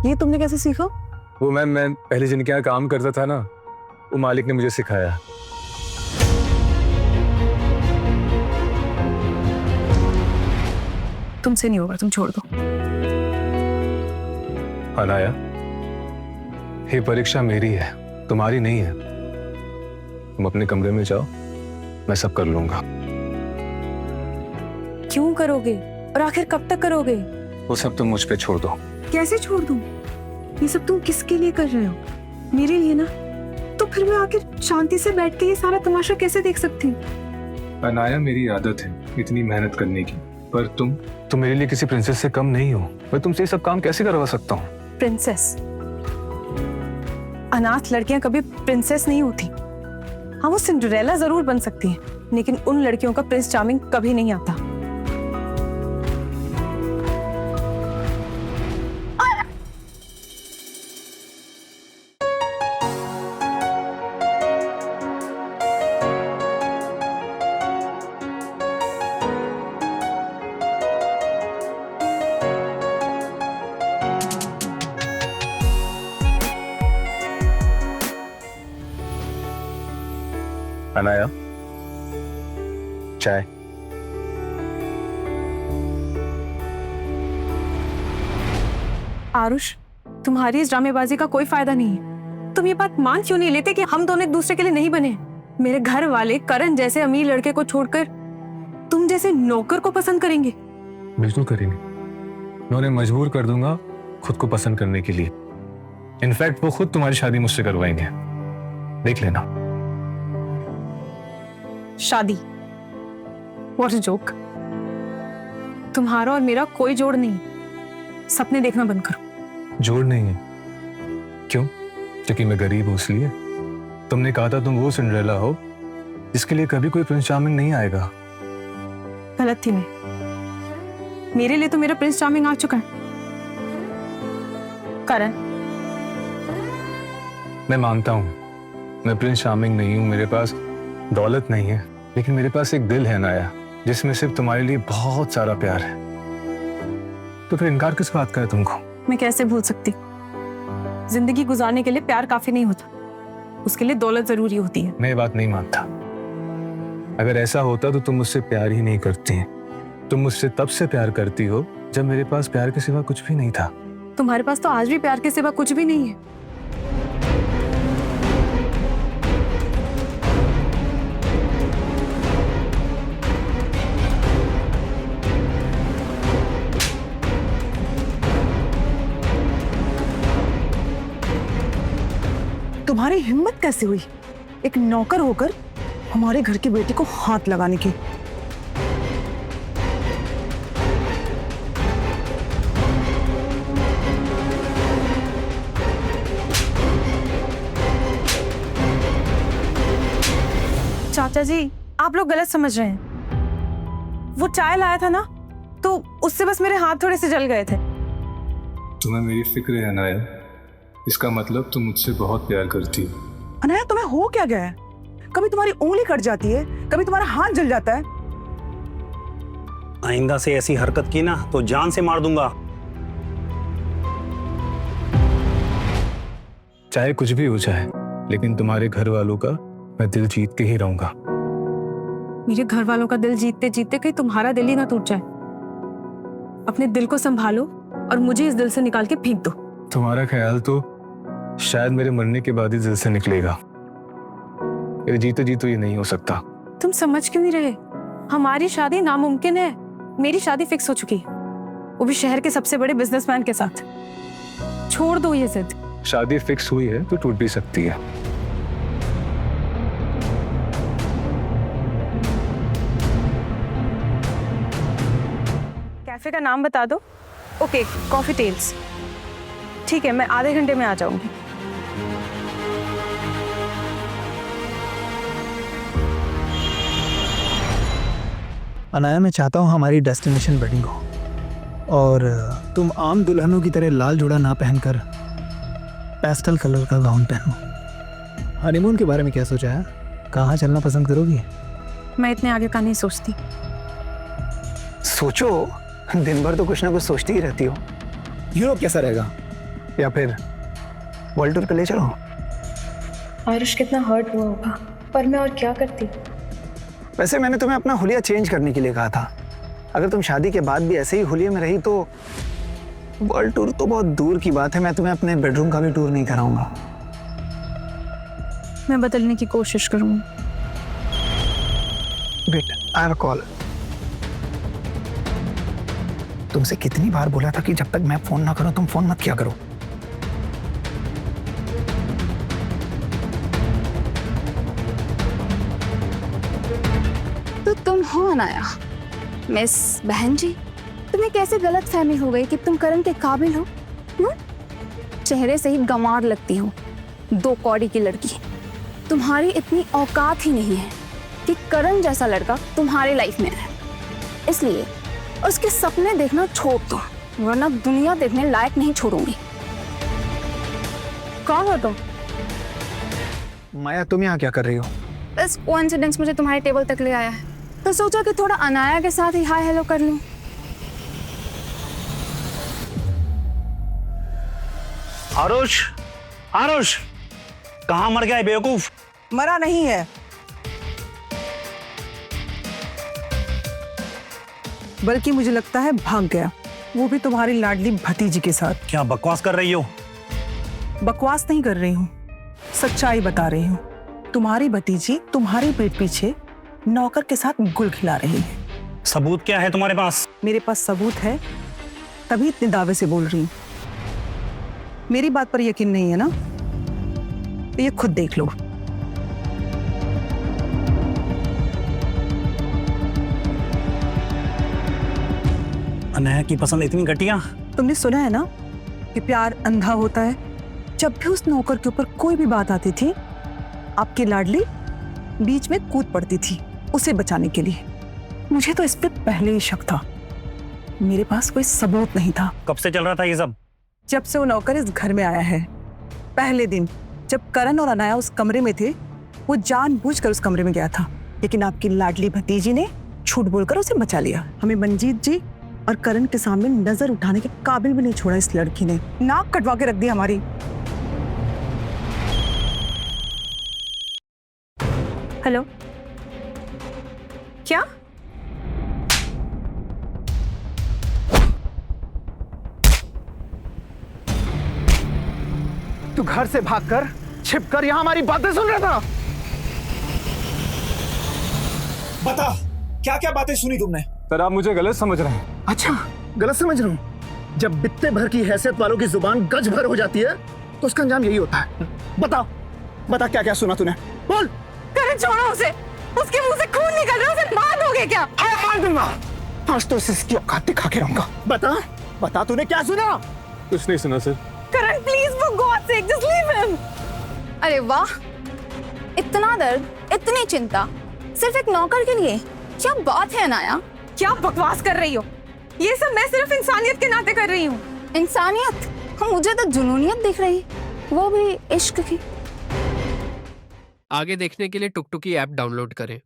ये तुमने कैसे सीखा? वो मैं पहले जिनके यहाँ काम करता था ना, वो मालिक ने मुझे सिखाया। तुमसे नहीं होगा, तुम छोड़ दो। अनाया, ये परीक्षा मेरी है, तुम्हारी नहीं है। तुम अपने कमरे में जाओ, मैं सब कर लूंगा। क्यों करोगे और आखिर कब तक करोगे? वो सब तुम मुझ पे छोड़ दो। कैसे छोड़ दूं? ये सब तुम किसके लिए कर रहे हो? मेरे लिए ना। तो फिर मैं आखिर शांति से बैठ के ये सारा तमाशा कैसे देख सकती हूँ? अनाया, मेरी आदत है इतनी मेहनत करने की, पर तुम मेरे लिए किसी प्रिंसेस से कम नहीं हो। मैं तुमसे ये सब काम कैसे करवा सकता हूँ? प्रिंसेस? अनाथ लड़कियां कभी प्रिंसेस नहीं होती। हाँ, वो सिंड्रेला जरूर बन सकती हैं, लेकिन उन लड़कियों का प्रिंस चार्मिंग कभी नहीं आता। अनाया, चाय। आरुष, तुम्हारी इस ड्रामेबाजी का कोई फायदा नहीं है। तुम ये बात मान क्यों नहीं लेते कि हम दोनों एक दूसरे के लिए नहीं बने? मेरे घर वाले करण जैसे अमीर लड़के को छोड़कर तुम जैसे नौकर को पसंद करेंगे? बिल्कुल करेंगे। मैं उन्हें मजबूर कर दूंगा खुद को पसंद करने के लिए। इनफैक्ट वो खुद तुम्हारी शादी मुझसे करवाएंगे, देख लेना। शादी? What a joke. तुम्हारा और मेरा कोई जोड़ नहीं। सपने देखना बंद करो। जोड़ नहीं है? क्यों? क्योंकि मैं गरीब हूं इसलिए? तुमने कहा था तुम वो सिंड्रेला हो जिसके लिए कभी कोई प्रिंस चार्मिंग नहीं आएगा। गलत थी मैं। मेरे लिए तो मेरा प्रिंस चार्मिंग आ चुका है, करण। मैं मानता हूं मैं प्रिंस चार्मिंग नहीं हूं, मेरे पास दौलत नहीं है, लेकिन मेरे पास एक दिल है नाया, जिसमें सिर्फ तुम्हारे लिए बहुत सारा प्यार है। तो फिर इनकार किस बात का है तुमको? मैं कैसे भूल सकती? जिंदगी गुजारने के लिए प्यार काफी नहीं होता, उसके लिए दौलत जरूरी होती है। मैं ये बात नहीं मानता। अगर ऐसा होता तो तुम मुझसे प्यार ही नहीं करती। तुम मुझसे तब से प्यार करती हो जब मेरे पास प्यार के सिवा कुछ भी नहीं था। तुम्हारे पास तो आज भी प्यार के सिवा कुछ भी नहीं है। तुम्हारी हिम्मत कैसे हुई एक नौकर होकर हमारे घर की बेटी को हाथ लगाने की? चाचा जी, आप लोग गलत समझ रहे हैं। वो चाय लाया था ना, तो उससे बस मेरे हाथ थोड़े से जल गए थे। तुम्हें मेरी फिक्र है अनाया, इसका मतलब तुम मुझसे बहुत प्यार करती हो। अनाया, तुम्हें हो क्या गया है? कभी तुम्हारी उंगली कट जाती है, कभी तुम्हारा हाथ जल जाता है। आइंदा से ऐसी हरकत की ना तो जान से मार दूंगा। चाहे कुछ भी हो जाए, लेकिन तुम्हारे घर वालों का मैं दिल जीत के ही रहूंगा। मेरे घर वालों का दिल जीतते जीतते कहीं तुम्हारा दिल ही ना टूट जाए। अपने दिल को संभालो और मुझे इस दिल से निकाल के फेंक दो। तुम्हारा ख्याल तो शायद मेरे मरने के बाद ही दिल से निकलेगा। मेरे जीते जी तो ये नहीं हो सकता। तुम समझ क्यों नहीं रहे? हमारी शादी नामुमकिन है। मेरी शादी फिक्स हो चुकी, वो भी शहर के सबसे बड़े बिजनेसमैन के साथ। छोड़ दो ये जिद। शादी फिक्स हुई है तो टूट भी सकती है। कैफे का नाम बता दो। Okay, coffee tales. ठीक है, मैं आधे घंटे में आ जाऊंगी। अनाया, मैं चाहता हूँ हमारी डेस्टिनेशन वेडिंग हो और तुम आम दुल्हनों की तरह लाल जोड़ा ना पहनकर पेस्टल कलर का गाउन पहनो। हनीमून के बारे में क्या सोचा है? कहाँ चलना पसंद करोगी? मैं इतने आगे का नहीं सोचती। सोचो, दिन भर तो कुछ ना कुछ सोचती ही रहती हो। यूरोप कैसा रहेगा? या फिर वर्ल्ड टूर पे ले चलो। आरुष कितना हर्ट हुआ होगा, पर मैं और क्या करती। वैसे मैंने तुम्हें अपना हुलिया चेंज करने के लिए कहा था। अगर तुम शादी के बाद भी ऐसे ही हुलिये में रही तो वर्ल्ड टूर तो बहुत दूर की बात है, मैं तुम्हें अपने बेडरूम का भी टूर नहीं कराऊंगा। मैं बदलने की कोशिश करूंगी। Wait, I have a call. तुमसे कितनी बार बोला था कि जब तक मैं फोन ना करूं तुम फोन मत किया करो। तो तुम हो अनाया, मिस बहन जी। तुम्हें कैसे गलत फहमी हो गई कि तुम करण के काबिल हो? चेहरे से ही गंवार लगती हो, 2 कौड़ी की लड़की। तुम्हारी इतनी औकात ही नहीं है कि करण जैसा लड़का तुम्हारी लाइफ में है। इसलिए उसके सपने देखना छोड़ दो, वरना दुनिया देखने लायक नहीं छोड़ूंगी। कौन हो तुम? माया, तुम यहाँ क्या कर रही हो? बस कोइंसिडेंस मुझे तुम्हारे टेबल तक ले आया है, तो सोचा कि थोड़ा अनाया के साथ ही हाय हेलो कर लूं। आरुष, आरुष, कहाँ मर गया है बेवकूफ? मरा नहीं है, बल्कि मुझे लगता है भाग गया, वो भी तुम्हारी लाडली भतीजी के साथ। क्या बकवास कर रही हो? बकवास नहीं कर रही हूँ, सच्चाई बता रही हूँ। तुम्हारी भतीजी तुम्हारे पेट पीछे नौकर के साथ गुल खिला रही है। सबूत क्या है तुम्हारे पास? मेरे पास सबूत है, तभी इतने दावे से बोल रही हूँ। मेरी बात पर यकीन नहीं है ना, तो ये खुद देख लो। अनया की पसंद इतनी घटिया? तुमने सुना है ना कि प्यार अंधा होता है। जब भी उस नौकर के ऊपर कोई भी बात आती थी, आपकी लाडली बीच में कूद पड़ती थी उसे बचाने के लिए। मुझे तो इस पे पहले ही शक था, मेरे पास कोई सबूत नहीं था। कब से चल रहा था ये सब? जब से वो नौकर इस घर में आया है। पहले दिन जब करण और अनाया उस कमरे में थे, वो जानबूझकर उस कमरे में गया था, लेकिन आपकी लाडली भतीजी ने झूठ बोलकर उसे बचा लिया। हमें मंजीत जी और करण के सामने नजर उठाने के काबिल भी नहीं छोड़ा इस लड़की ने। नाक कटवा के रख दी हमारी। हेलो, क्या? तू घर से भागकर छिपकर यहाँ हमारी बातें सुन रहा था? बता, क्या क्या बातें सुनी तुमने? सर, आप मुझे गलत समझ रहे हैं। अच्छा, गलत समझ रहा हूँ। जब बित्ते भर की हैसियत वालों की जुबान गज भर हो जाती है तो उसका अंजाम यही होता है। बता, बता क्या क्या सुना तूने? बोल। करण, छोड़ो उसे, उसके मुंह से खून निकल रहा है, उसे मार दोगे क्या? हाँ, मार दूंगा। आज तो इसे इसकी औकात दिखा के रहूंगा। बता, बता तूने क्या सुना? कुछ नहीं सुना sir. Karan, please, for God's sake, just leave him. अरे वाह, इतना दर्द, इतनी चिंता सिर्फ एक नौकर के लिए? क्या बात है अनाया? क्या बकवास कर रही हो? ये सब मैं सिर्फ इंसानियत के नाते कर रही हूँ। इंसानियत? मुझे तो जुनूनियत दिख रही, वो भी इश्क की। आगे देखने के लिए टुकटुकी ऐप डाउनलोड करें।